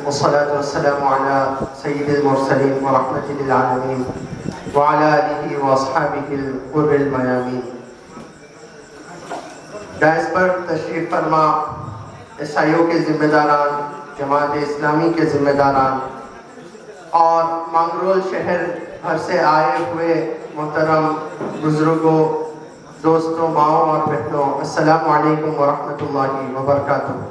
والصلاة والسلام على سيد المرسلين ورحمة للعالمين وعلى آله وأصحابه الغر الميامين. ڈائس پر تشریف فرما عیسائیوں کے ذمہ داران، جماعت اسلامی کے ذمہ داران اور مانگرول شہر بھر سے آئے ہوئے محترم بزرگوں، دوستوں، ماؤں اور بہنوں، السلام علیکم ورحمۃ اللہ وبرکاتہ.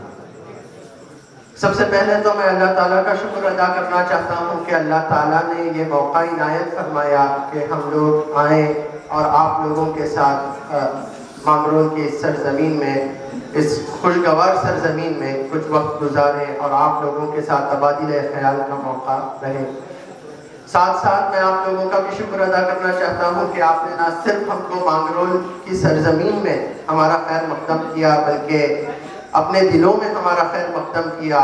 سب سے پہلے تو میں اللہ تعالیٰ کا شکر ادا کرنا چاہتا ہوں کہ اللہ تعالیٰ نے یہ موقع عنایت فرمایا کہ ہم لوگ آئیں اور آپ لوگوں کے ساتھ مانگرول کی اس سرزمین میں، اس خوشگوار سرزمین میں کچھ وقت گزاریں اور آپ لوگوں کے ساتھ تبادلہ خیال کا موقع رہے. ساتھ ساتھ میں آپ لوگوں کا بھی شکر ادا کرنا چاہتا ہوں کہ آپ نے نہ صرف ہم کو مانگرول کی سرزمین میں ہمارا خیر مقدم کیا، بلکہ اپنے دلوں میں ہمارا خیر مقدم کیا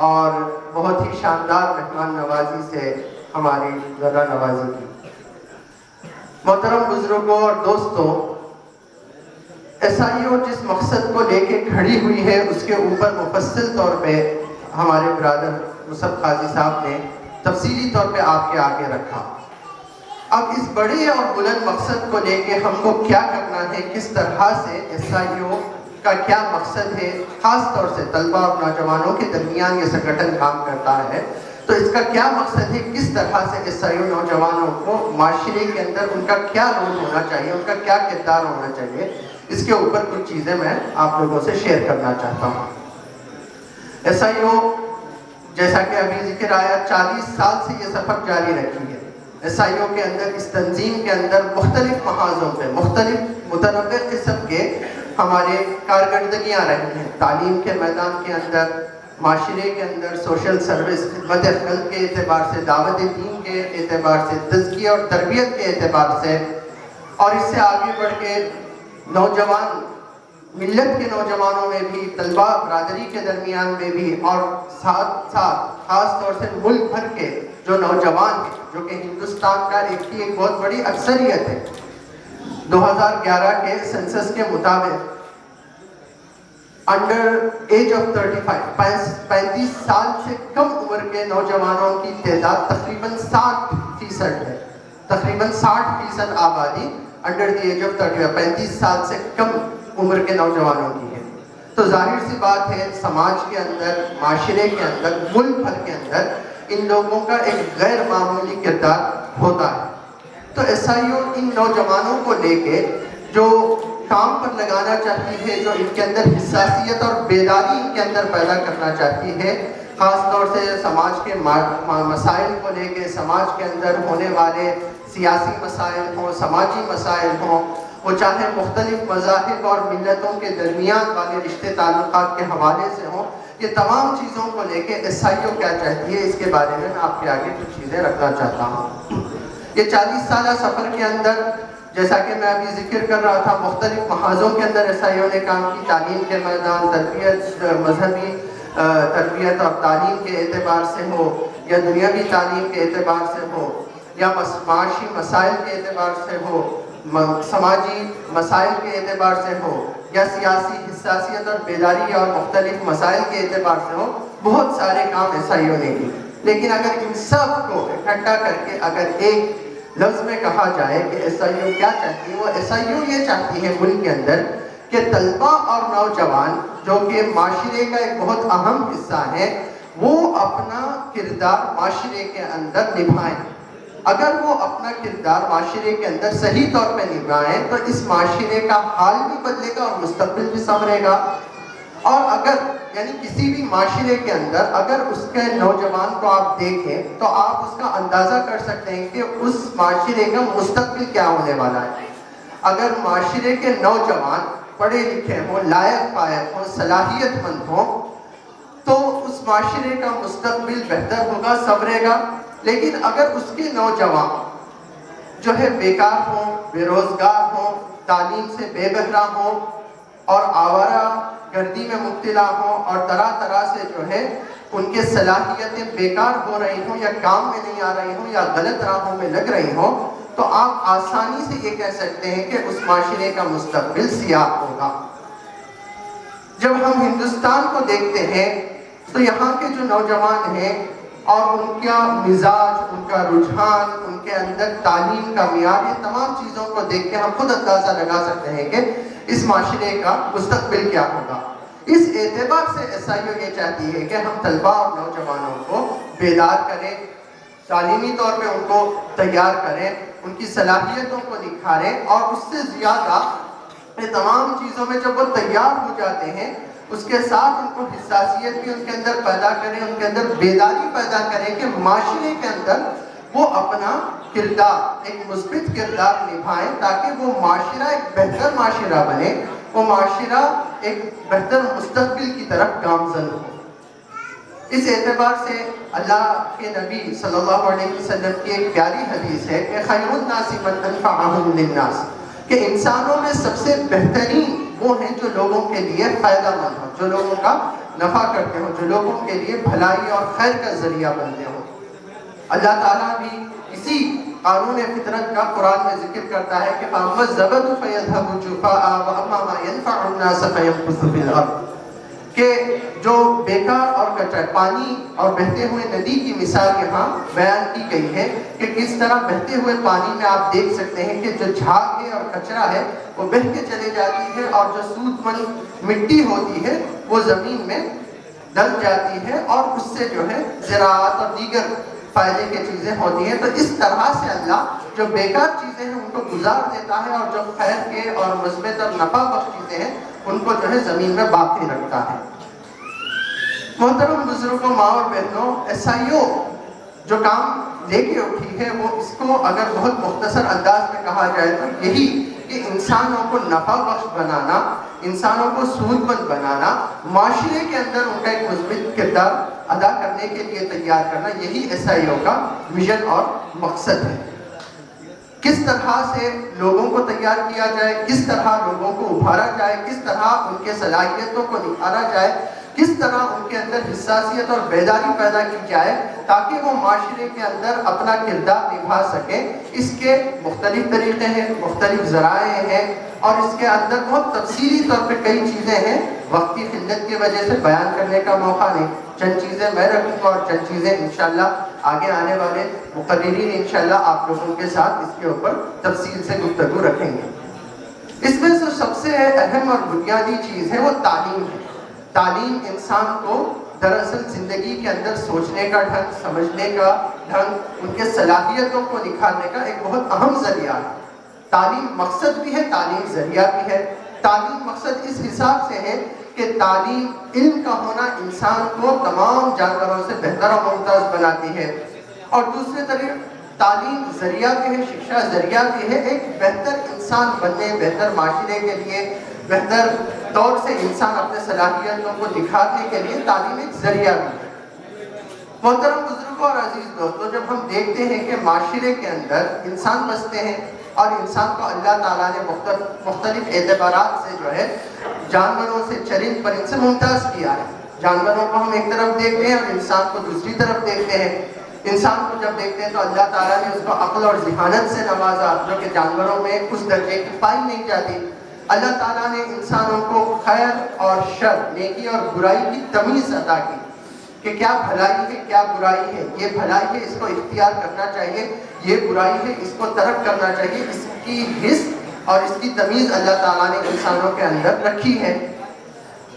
اور بہت ہی شاندار مہمان نوازی سے ہماری ذرا نوازی کی. محترم بزرگوں اور دوستوں، ایسائیوں جس مقصد کو لے کے کھڑی ہوئی ہے اس کے اوپر مفصل طور پہ ہمارے برادر مصعب قاضی صاحب نے تفصیلی طور پہ آپ کے آگے رکھا. اب اس بڑے اور بلند مقصد کو لے کے ہم کو کیا کرنا ہے، کس طرح سے ایسائیوں کا کیا مقصد ہے، خاص طور سے طلبہ اور نوجوانوں کے درمیان یہ سنگٹھن کام کرتا ہے، تو اس کا کیا مقصد ہے، کس طرح سے عیسائی نوجوانوں کو معاشرے کے اندر ان کا کیا رول ہونا چاہیے، ان کا کیا کردار ہونا چاہیے، اس کے اوپر کچھ چیزیں میں آپ لوگوں سے شیئر کرنا چاہتا ہوں. عیسائیوں، جیسا کہ ابھی ذکر آیا، 40 سال سے یہ سفر جاری رکھی ہے. عیسائیوں کے اندر، اس تنظیم کے اندر مختلف محاذوں پہ مختلف متنوع قسم کے ہمارے کارکردگیاں رہی ہیں. تعلیم کے میدان کے اندر، معاشرے کے اندر، سوشل سروس، خدمت خلق کے اعتبار سے، دعوت دین کے اعتبار سے، تزکیہ اور تربیت کے اعتبار سے، اور اس سے آگے بڑھ کے نوجوان ملت کے نوجوانوں میں بھی، طلبہ برادری کے درمیان میں بھی، اور ساتھ ساتھ خاص طور سے ملک بھر کے جو نوجوان ہیں، جو کہ ہندوستان کا ایک بہت بڑی اکثریت ہے. 2011 کے سنسس کے مطابق انڈر ایج آف 35 سال سے کم عمر کے نوجوانوں کی تعداد تقریباً 60% ہے. تقریباً 60% آبادی انڈر دی ایج آف 35 سال سے کم عمر کے نوجوانوں کی ہے. تو ظاہر سی بات ہے، سماج کے اندر، معاشرے کے اندر، ملک بھر کے اندر ان لوگوں کا ایک غیر معمولی کردار ہوتا ہے. تو عیسائیوں ان نوجوانوں کو لے کے جو کام پر لگانا چاہتی ہے، جو ان کے اندر حساسیت اور بیداری ان کے اندر پیدا کرنا چاہتی ہے، خاص طور سے سماج کے مسائل کو لے کے، سماج کے اندر ہونے والے سیاسی مسائل ہوں، سماجی مسائل ہوں، وہ چاہے مختلف مذاہب اور ملتوں کے درمیان والے رشتے تعلقات کے حوالے سے ہوں، یہ تمام چیزوں کو لے کے عیسائیوں کیا چاہتی ہے، اس کے بارے میں آپ کے آگے کچھ چیزیں رکھنا چاہتا ہوں. یہ 40 سالہ سفر کے اندر، جیسا کہ میں ابھی ذکر کر رہا تھا، مختلف محاذوں کے اندر عیسائیوں نے کام کی. تعلیم کے میدان، تربیت، مذہبی تربیت اور تعلیم کے اعتبار سے ہو، یا دنیاوی تعلیم کے اعتبار سے ہو، یا معاشی مسائل کے اعتبار سے ہو، سماجی مسائل کے اعتبار سے ہو، یا سیاسی حساسیت اور بیداری اور مختلف مسائل کے اعتبار سے ہو، بہت سارے کام عیسائیوں نے کی. لیکن اگر ان سب کو اکٹھا کر کے اگر ایک لفظ میں کہا جائے کہ عیسائیوں کیا چاہتی ہے، وہ عیسائیوں یہ چاہتی ہے ملک کے اندر کہ طلبہ اور نوجوان، جو کہ معاشرے کا ایک بہت اہم حصہ ہے، وہ اپنا کردار معاشرے کے اندر نبھائیں. اگر وہ اپنا کردار معاشرے کے اندر صحیح طور پہ نبھائیں تو اس معاشرے کا حال بھی بدلے گا اور مستقبل بھی سنورے گا. اور اگر یعنی کسی بھی معاشرے کے اندر اگر اس کے نوجوان کو آپ دیکھیں تو آپ اس کا اندازہ کر سکتے ہیں کہ اس معاشرے کا مستقبل کیا ہونے والا ہے. اگر معاشرے کے نوجوان پڑھے لکھے ہوں، لائق فائق ہوں، صلاحیت مند ہوں، تو اس معاشرے کا مستقبل بہتر ہوگا، سنورے گا. لیکن اگر اس کے نوجوان جو ہے بیکار ہوں، بے روزگار ہوں، تعلیم سے بے بہرا ہوں اور آوارہ گردی میں مبتلا ہوں، اور طرح طرح سے جو ہے ان کے صلاحیتیں بیکار ہو رہی ہوں، یا کام میں نہیں آ رہی ہوں، یا غلط راہوں میں لگ رہی ہوں، تو آپ آسانی سے یہ کہہ سکتے ہیں کہ اس معاشرے کا مستقبل سیاہ ہوگا. جب ہم ہندوستان کو دیکھتے ہیں، تو یہاں کے جو نوجوان ہیں اور ان کا مزاج، ان کا رجحان، ان کے اندر تعلیم کا معیار، یہ تمام چیزوں کو دیکھ کے ہم خود اندازہ لگا سکتے ہیں کہ اس معاشرے کا مستقبل کیا ہوگا۔ اس اعتبار سے SIO یہ چاہتی ہے کہ ہم طلبہ اور نوجوانوں کو بیدار کریں، تعلیمی طور پہ ان کو تیار کریں، ان کی صلاحیتوں کو نکھاریں، اور اس سے زیادہ تمام چیزوں میں جب وہ تیار ہو جاتے ہیں اس کے ساتھ ان کو حساسیت بھی ان کے اندر پیدا کریں، ان کے اندر بیداری پیدا کریں کہ معاشرے کے اندر وہ اپنا کردار، ایک مثبت کردار نبھائیں، تاکہ وہ معاشرہ ایک بہتر معاشرہ بنے، وہ معاشرہ ایک بہتر مستقبل کی طرف گامزن ہو۔ اس اعتبار سے اللہ کے نبی صلی اللہ علیہ وسلم کی ایک پیاری حدیث ہے کہ خیر الناس من انفعهم للناس، کہ انسانوں میں سب سے بہترین وہ ہیں جو لوگوں کے لیے فائدہ مند ہوں، جو لوگوں کا نفع کرتے ہوں، جو لوگوں کے لیے بھلائی اور خیر کا ذریعہ بنتے ہوں۔ اللہ تعالیٰ بھی اسی قانون فطرت کا قرآن میں ذکر کرتا ہے کہ فَأَمَّا الزَّبَدُ فَيَذْهَبُ جُفَاءً وَأَمَّا مَا يَنفَعُ النَّاسَ فَيَمْكُثُ فِي الْأَرْضِ، کہ جو بیکار اور کچرا، پانی اور بہتے ہوئے ندی کی مثال یہاں بیان کی گئی ہے کہ کس طرح بہتے ہوئے پانی میں آپ دیکھ سکتے ہیں کہ جو جھاگ ہے اور کچرا ہے وہ بہہ کے چلے جاتی ہے، اور جو سود مند مٹی ہوتی ہے وہ زمین میں ڈل جاتی ہے، اور اس سے جو ہے زراعت اور دیگر فائدے کی چیزیں ہوتی ہیں۔ تو اس طرح سے اللہ جو بیکار چیزیں ہیں ان کو گزار دیتا ہے، اور جو خیر کے اور مثبت اور نفع بخش چیزیں ہیں ان کو جو ہے زمین میں باقی رکھتا ہے۔ محترم بزرگوں، ماں اور بہنوں، SIO جو کام لے کے اٹھی ہے وہ اس کو اگر بہت مختصر انداز میں کہا جائے تو یہی کہ انسانوں کو نفع بخش بنانا، انسانوں کو سود مند بنانا، معاشرے کے اندر ان کا ایک مثبت کردار ادا کرنے کے لیے تیار کرنا، یہی SIO کا ویژن اور مقصد ہے۔ کس طرح سے لوگوں کو تیار کیا جائے، کس طرح لوگوں کو ابھارا جائے، کس طرح ان کے صلاحیتوں کو نکھارا جائے، کس طرح ان کے اندر حساسیت اور بیداری پیدا کی جائے تاکہ وہ معاشرے کے اندر اپنا کردار نبھا سکیں، اس کے مختلف طریقے ہیں، مختلف ذرائع ہیں، اور اس کے اندر بہت تفصیلی طور پہ کئی چیزیں ہیں۔ وقت کی قلت کی وجہ سے بیان کرنے کا موقع نہیں، چند چیزیں میں رکھوں گا اور چند چیزیں انشاءاللہ آگے آنے والے مقررین انشاءاللہ آپ لوگوں کے ساتھ اس کے اوپر تفصیل سے گفتگو رکھیں گے۔ اس میں سے سب سے اہم اور بنیادی چیز ہے وہ تعلیم ہے۔ تعلیم انسان کو دراصل زندگی کے اندر سوچنے کا ڈھنگ، سمجھنے کا ڈھنگ، ان کے صلاحیتوں کو نکھارنے کا ایک بہت اہم ذریعہ ہے۔ تعلیم مقصد بھی ہے، تعلیم ذریعہ بھی ہے۔ تعلیم مقصد اس حساب سے ہے کہ تعلیم، علم کا ہونا انسان کو تمام جانوروں سے بہتر اور ممتاز بناتی ہے، اور دوسری طرف تعلیم ذریعہ بھی ہے، شکشا ذریعہ بھی ہے ایک بہتر انسان بننے، بہتر معاشرے کے لیے، بہتر طور سے انسان اپنے صلاحیتوں کو دکھانے کے لیے تعلیم ایک ذریعہ بھی ہے۔ محترم بزرگوں اور عزیز دوستوں، جب ہم دیکھتے ہیں کہ معاشرے کے اندر انسان بستے ہیں اور انسان کو اللہ تعالیٰ نے مختلف اعتبارات سے جو ہے جانوروں سے، چرند پرند سے ممتاز کیا ہے۔ جانوروں کو ہم ایک طرف دیکھتے ہیں اور انسان کو دوسری طرف دیکھتے ہیں۔ انسان کو جب دیکھتے ہیں تو اللہ تعالیٰ نے اس کو عقل اور ذہانت سے نوازا جو کہ جانوروں میں اس درجے کی پائی نہیں جاتی۔ اللہ تعالیٰ نے انسانوں کو خیر اور شر، نیکی اور برائی کی تمیز عطا کی کہ کیا بھلائی ہے، کیا برائی ہے، یہ بھلائی ہے اس کو اختیار کرنا چاہیے، یہ برائی ہے اس کو ترک کرنا چاہیے، اس کی حس اور اس کی تمیز اللہ تعالیٰ نے انسانوں کے اندر رکھی ہے۔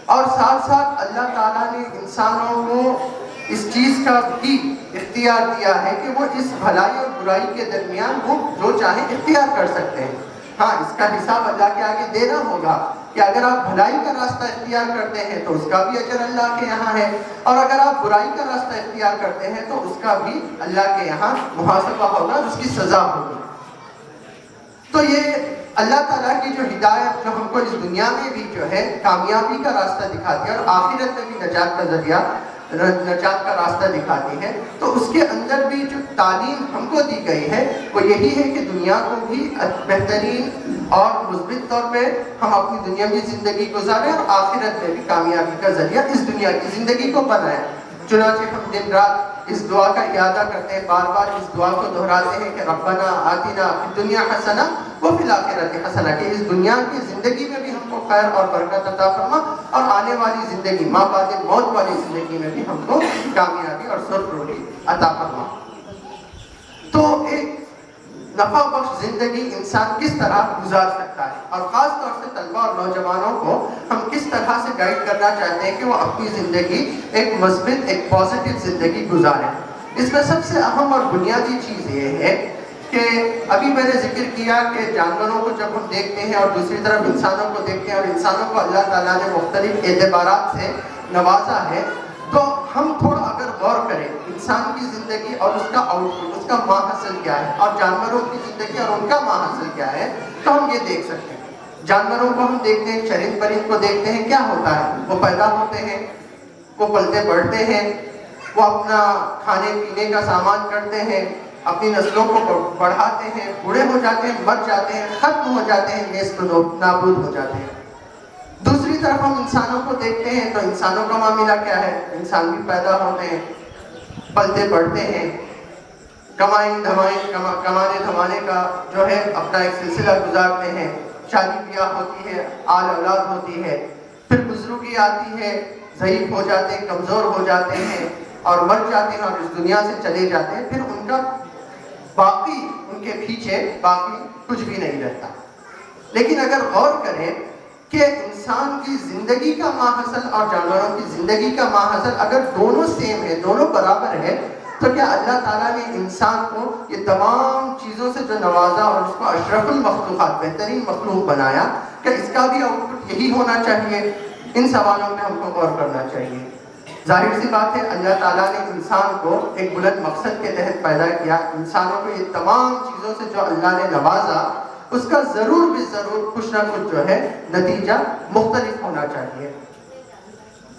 اور ساتھ ساتھ اللہ تعالیٰ نے انسانوں کو اس چیز کا بھی اختیار دیا ہے کہ وہ اس بھلائی اور برائی کے درمیان وہ جو چاہیں اختیار کر سکتے ہیں۔ ہاں، اس کا حساب اللہ کے آگے دینا ہوگا کہ اگر آپ بھلائی کا راستہ اختیار کرتے ہیں تو اس کا بھی اجر اللہ کے یہاں ہے، اور اگر آپ برائی کا راستہ اختیار کرتے ہیں تو اس کا بھی اللہ کے یہاں محاسبہ ہوگا، اس کی سزا ہوگی۔ تو یہ اللہ تعالیٰ کی جو ہدایت جو ہم کو اس دنیا میں بھی جو ہے کامیابی کا راستہ دکھاتی ہے اور آخرت میں بھی نجات کا ذریعہ، نجات کا راستہ دکھاتی ہے، تو اس کے اندر بھی جو تعلیم ہم کو دی گئی ہے وہ یہی ہے کہ دنیا کو بھی بہترین اور مثبت طور پہ ہم اپنی دنیاوی زندگی گزاریں اور آخرت میں بھی کامیابی کا ذریعہ اس دنیا کی زندگی کو بنائیں۔ چنانچہ ہم دن رات اس دعا کا اعادہ کرتے ہیں، بار بار اس دعا کو دہراتے ہیں کہ ربنا آتنا فی الدنیا حسنہ وفی الآخرۃ حسنہ، کہ اس دنیا کی زندگی میں بھی ہم کو خیر اور برکت عطا فرما اور آنے آنے والی زندگی، ماں بعد موت والی زندگی میں بھی ہم کو کامیابی اور سرفروزی عطا فرما۔ تو ایک نفع بخش زندگی انسان کس طرح گزار سکتا ہے، اور خاص طور سے طلبہ اور نوجوانوں کو ہم کس طرح سے گائیڈ کرنا چاہتے ہیں کہ وہ اپنی زندگی ایک مثبت، ایک پازیٹیو زندگی گزاریں۔ اس میں سب سے اہم اور بنیادی چیز یہ ہے کہ ابھی میں نے ذکر کیا کہ جانوروں کو جب ہم دیکھتے ہیں اور دوسری طرف انسانوں کو دیکھتے ہیں، اور انسانوں کو اللہ تعالیٰ نے مختلف اعتبارات سے نوازا ہے، تو ہم تھوڑا اگر غور کریں انسان کی زندگی اور اس کا آؤٹ پٹ، اس کا ماحصل کیا ہے، اور جانوروں کی زندگی اور ان کا ماحصل کیا ہے، تو ہم یہ دیکھ سکتے ہیں۔ جانوروں کو ہم دیکھتے ہیں، چرند پرند کو دیکھتے ہیں، کیا ہوتا ہے؟ وہ پیدا ہوتے ہیں، وہ پلتے بڑھتے ہیں، وہ اپنا کھانے پینے کا سامان کرتے ہیں، اپنی نسلوں کو بڑھاتے ہیں، بوڑھے ہو جاتے ہیں، مر جاتے ہیں، ختم ہو جاتے ہیں، نیست و نابود ہو جاتے ہیں۔ دوسری طرف ہم انسانوں کو دیکھتے ہیں تو انسانوں کا معاملہ کیا ہے؟ انسان بھی پیدا ہوتے ہیں، پلتے بڑھتے ہیں، کمانے دھمانے کا جو ہے اپنا ایک سلسلہ گزارتے ہیں، شادی بیاہ ہوتی ہے، آل اولاد ہوتی ہے، پھر بزرگی آتی ہے، ضعیف ہو جاتے ہیں، کمزور ہو جاتے ہیں اور مر جاتے ہیں اور اس دنیا سے چلے جاتے ہیں۔ پھر ان کا باقی، ان کے پیچھے باقی کچھ بھی نہیں رہتا۔ لیکن اگر غور کریں کہ انسان کی زندگی کا ماحصل اور جانوروں کی زندگی کا ماحصل اگر دونوں سیم ہے، دونوں برابر ہے، تو کیا اللہ تعالیٰ نے انسان کو یہ تمام چیزوں سے جو نوازا اور اس کو اشرف المخلوقات، بہترین مخلوق بنایا، کہ اس کا بھی آؤٹ پٹ یہی ہونا چاہیے؟ ان سوالوں میں ہم کو غور کرنا چاہیے۔ ظاہر سی بات ہے اللہ تعالیٰ نے انسان کو ایک بلند مقصد کے تحت پیدا کیا۔ انسانوں کو یہ تمام چیزوں سے جو اللہ نے نوازا، اس کا ضرور بھی ضرور کچھ نہ کچھ جو ہے نتیجہ مختلف ہونا چاہیے۔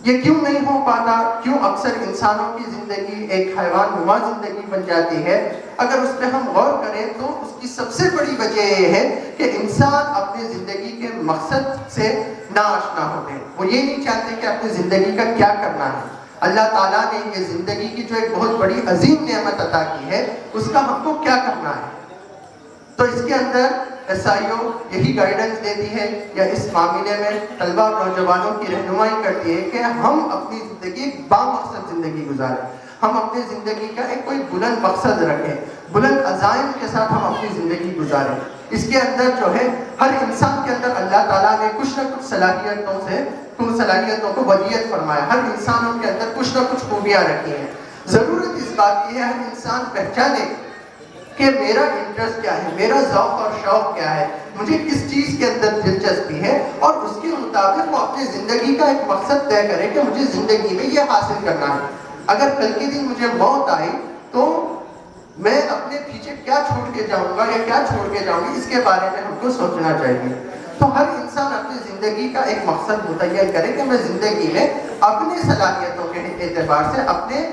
یہ کیوں نہیں ہو پاتا؟ کیوں اکثر انسانوں کی زندگی ایک حیوان نما زندگی بن جاتی ہے؟ اگر اس پہ ہم غور کریں تو اس کی سب سے بڑی وجہ یہ ہے کہ انسان اپنی زندگی کے مقصد سے ناآشنا ہوتے ہیں۔ وہ یہ نہیں چاہتے کہ اپنی زندگی کا کیا کرنا ہے۔ اللہ تعالیٰ نے یہ زندگی کی جو ایک بہت بڑی عظیم نعمت عطا کی ہے، اس کا ہم کو کیا کرنا ہے؟ تو اس کے اندر SIO یہی گائیڈنس دیتی ہے، یا اس معاملے میں طلبہ اور نوجوانوں کی رہنمائی کرتی ہے کہ ہم اپنی زندگی بامقصد زندگی گزاریں، ہم اپنی زندگی کا ایک کوئی بلند مقصد رکھیں، بلند عزائم کے ساتھ ہم اپنی زندگی گزاریں۔ اس کے اندر جو ہے ہر انسان کے اندر اللہ تعالیٰ نے کچھ نہ کچھ صلاحیتوں کو ودیت فرمایا، ہر انسانوں کے اندر کچھ نہ کچھ خوبیاں رکھی ہیں۔ ضرورت اس بات کی ہے ہر انسان پہچانے کہ میرا انٹرسٹ کیا ہے، میرا ذوق اور شوق کیا ہے، مجھے کس چیز کے اندر دلچسپی ہے، اور اس کے مطابق وہ اپنی زندگی کا ایک مقصد طے کرے کہ مجھے زندگی میں یہ حاصل کرنا ہے۔ اگر کل کے دن مجھے موت آئی تو میں اپنے پیچھے کیا چھوڑ کے جاؤں گا یا کیا چھوڑ کے جاؤں گی، اس کے بارے میں ہم کو سوچنا چاہیے۔ تو ہر انسان اپنی زندگی کا ایک مقصد متعین کرے کہ میں زندگی میں اپنی صلاحیتوں کے اعتبار سے، اپنے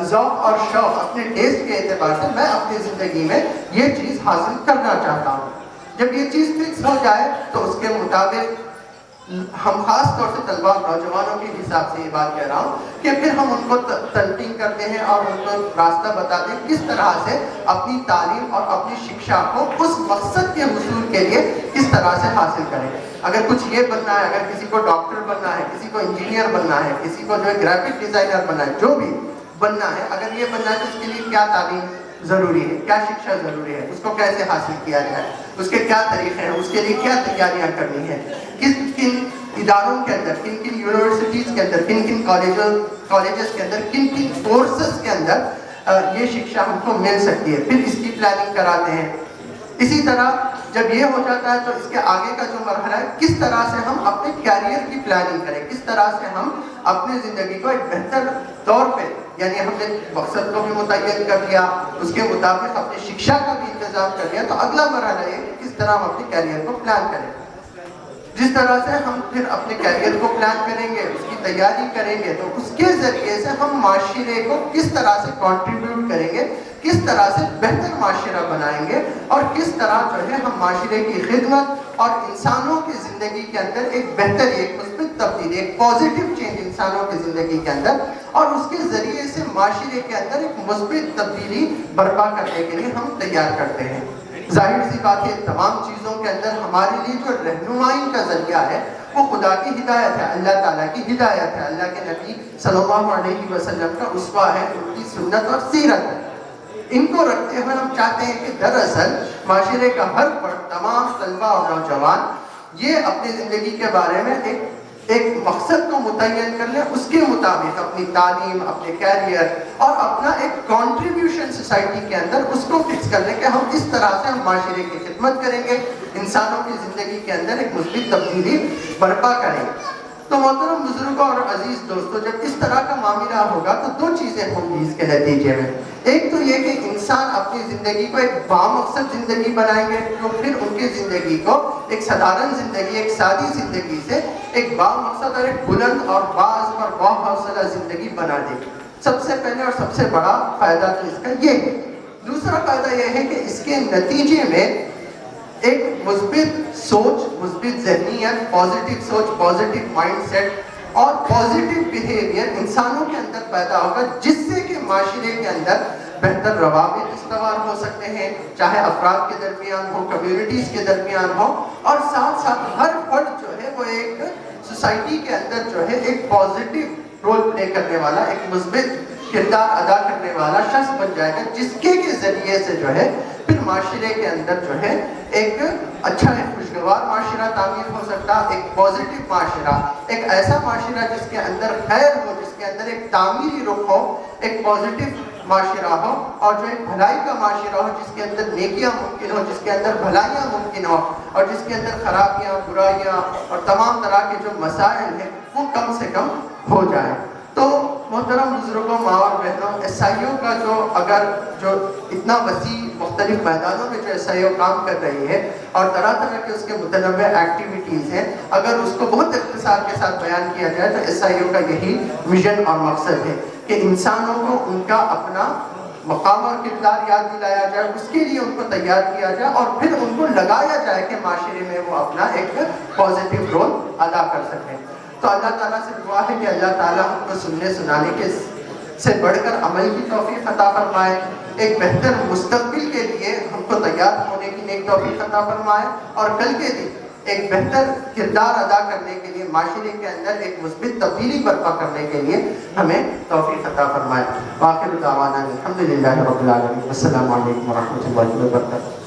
ذوق اور شوق، اپنے ٹیسٹ کے اعتبار سے میں اپنی زندگی میں یہ چیز حاصل کرنا چاہتا ہوں۔ جب یہ چیز فکس ہو جائے تو اس کے مطابق ہم خاص طور سے طلبہ اور نوجوانوں کے حساب سے یہ بات کہہ رہا ہوں کہ پھر ہم ان کو تلقین کرتے ہیں اور ان کو راستہ بتاتے ہیں کس طرح سے اپنی تعلیم اور اپنی شکشا کو اس مقصد کے حصول کے لیے کس طرح سے حاصل کریں۔ اگر کچھ یہ بننا ہے، اگر کسی کو ڈاکٹر بننا ہے، کسی کو انجینئر بننا ہے، کسی کو جو ہے گرافک ڈیزائنر بننا ہے، جو بھی بننا ہے، اگر یہ بننا ہے تو اس کے لیے کیا تعلیم ضروری ہے، کیا شکشا ضروری ہے، اس کو کیسے حاصل کیا جائے، اس کے کیا طریقے ہیں، اس کے لیے کیا تیاریاں کرنی ہیں، کن اداروں کے اندر، کن یونیورسٹیز کے اندر، کن کالجز کے اندر، کن کورسز کے اندر یہ شکشا ہم کو مل سکتی ہے، پھر اس کی پلاننگ کراتے ہیں۔ اسی طرح جب یہ ہو جاتا ہے تو اس کے آگے کا جو مرحلہ ہے، کس طرح سے ہم اپنے کیریئر کی پلاننگ کریں، کس طرح سے ہم اپنی زندگی کو ایک بہتر طور پہ، یعنی ہم نے مقصد کو بھی متعین کر لیا، اس کے مطابق اپنی شکشا کا بھی انتظام کر لیا، تو اگلا مرحلہ یہ کہ کس طرح ہم اپنے کیریئر کو پلان کریں۔ جس طرح سے ہم پھر اپنے کیریئر کو پلان کریں گے، اس کی تیاری کریں گے، تو اس کے ذریعے سے ہم معاشرے کو کس طرح سے کنٹریبیوٹ کریں گے، کس طرح سے بہتر معاشرہ بنائیں گے، اور کس طرح جو ہے ہم معاشرے کی خدمت اور انسانوں کی زندگی کے اندر ایک بہتر، ایک مثبت تبدیلی، ایک پازیٹیو چینج انسانوں کی زندگی کے اندر، اور اس کے ذریعے سے معاشرے کے اندر ایک مثبت تبدیلی برپا کرنے کے لیے ہم تیار کرتے ہیں۔ ظاہر سی بات ہے تمام چیزوں کے اندر ہمارے لیے جو رہنمائی کا ذریعہ ہے وہ خدا کی ہدایت ہے، اللہ تعالیٰ کی ہدایت ہے، اللہ کے نبی صلی اللہ علیہ وسلم کا اسوہ ہے، ان کی سنت اور سیرت ہے۔ ان کو رکھتے ہوئے ہم چاہتے ہیں کہ دراصل معاشرے کا ہر فرد، تمام طلبہ اور نوجوان یہ اپنی زندگی کے بارے میں ایک مقصد کو متعین کر لیں، اس کے مطابق اپنی تعلیم، اپنے کیریئر اور اپنا ایک کنٹریبیوشن سوسائٹی کے اندر اس کو فکس کر لیں کہ ہم اس طرح سے ہم معاشرے کی خدمت کریں گے، انسانوں کی زندگی کے اندر ایک مثبت تبدیلی برپا کریں گے۔ تو محترم بزرگوں اور عزیز دوستو، جب اس طرح کا معاملہ ہوگا تو دو چیزیں ہوں گی اس کے نتیجے میں۔ ایک تو یہ کہ انسان اپنی زندگی کو ایک بامقصد زندگی بنائیں گے، جو پھر ان کی زندگی کو ایک سادھارن زندگی، ایک سادی زندگی سے ایک بامقصد اور ایک بلند اور باعزم اور باحوصلہ زندگی بنا دے گی۔ سب سے پہلے اور سب سے بڑا فائدہ تو اس کا یہ ہے۔ دوسرا فائدہ یہ ہے کہ اس کے نتیجے میں ایک مثبت سوچ، مثبت ذہنیت، پازیٹیو سوچ، پازیٹیو مائنڈ سیٹ اور پازیٹیو بیہیویئر انسانوں کے اندر پیدا ہوگا، جس سے کہ معاشرے کے اندر بہتر روابط استوار ہو سکتے ہیں، چاہے افراد کے درمیان ہو، کمیونٹیز کے درمیان ہو، اور ساتھ ساتھ ہر فرد جو ہے وہ ایک سوسائٹی کے اندر جو ہے ایک پازیٹیو رول پلے کرنے والا، ایک مثبت کردار ادا کرنے والا شخص بن جائے گا، جس کے ذریعے سے جو ہے پھر معاشرے کے اندر جو ہے ایک اچھا ایک خوشگوار معاشرہ تعمیر ہو سکتا، ایک پازیٹیو معاشرہ، ایک ایسا معاشرہ جس کے اندر خیر ہو، جس کے اندر ایک تعمیری رخ ہو، ایک پازیٹیو معاشرہ ہو، اور جو ایک بھلائی کا معاشرہ ہو، جس کے اندر نیکیاں ممکن ہو، جس کے اندر بھلائیاں ممکن ہو، اور جس کے اندر خرابیاں، برائیاں اور تمام طرح کے جو مسائل ہیں وہ کم سے کم ہو جائیں۔ تو محترم بزرگوں، ماں اور بہنوں، ایس آئی او کا جو اتنا وسیع مختلف میدانوں میں جو ایس آئی او کام کر رہی ہے اور طرح طرح کے اس کے متنوع ایکٹیویٹیز ہیں، اگر اس کو بہت اختصار کے ساتھ بیان کیا جائے تو ایس آئی او کا یہی مشن اور مقصد ہے کہ انسانوں کو ان کا اپنا مقام اور کردار یاد دلایا جائے، اس کے لیے ان کو تیار کیا جائے اور پھر ان کو لگایا جائے کہ معاشرے میں وہ اپنا ایک پازیٹیو رول ادا کر سکیں۔ تو اللہ تعالیٰ سے دعا ہے کہ اللہ تعالیٰ ہم کو سننے سنانے کے سے بڑھ کر عمل کی توفیق عطا فرمائے، ایک بہتر مستقبل کے لیے ہم کو تیار ہونے کی نیک توفیق عطا فرمائے، اور کل کے دن ایک بہتر کردار ادا کرنے کے لیے معاشرے کے اندر ایک مثبت تبدیلی برپا کرنے کے لیے ہمیں توفیق عطا فرمائے۔ وآخر دعوانا الحمدللہ رب العالمین، السلام علیکم ورحمۃ اللہ وبرکاتہ۔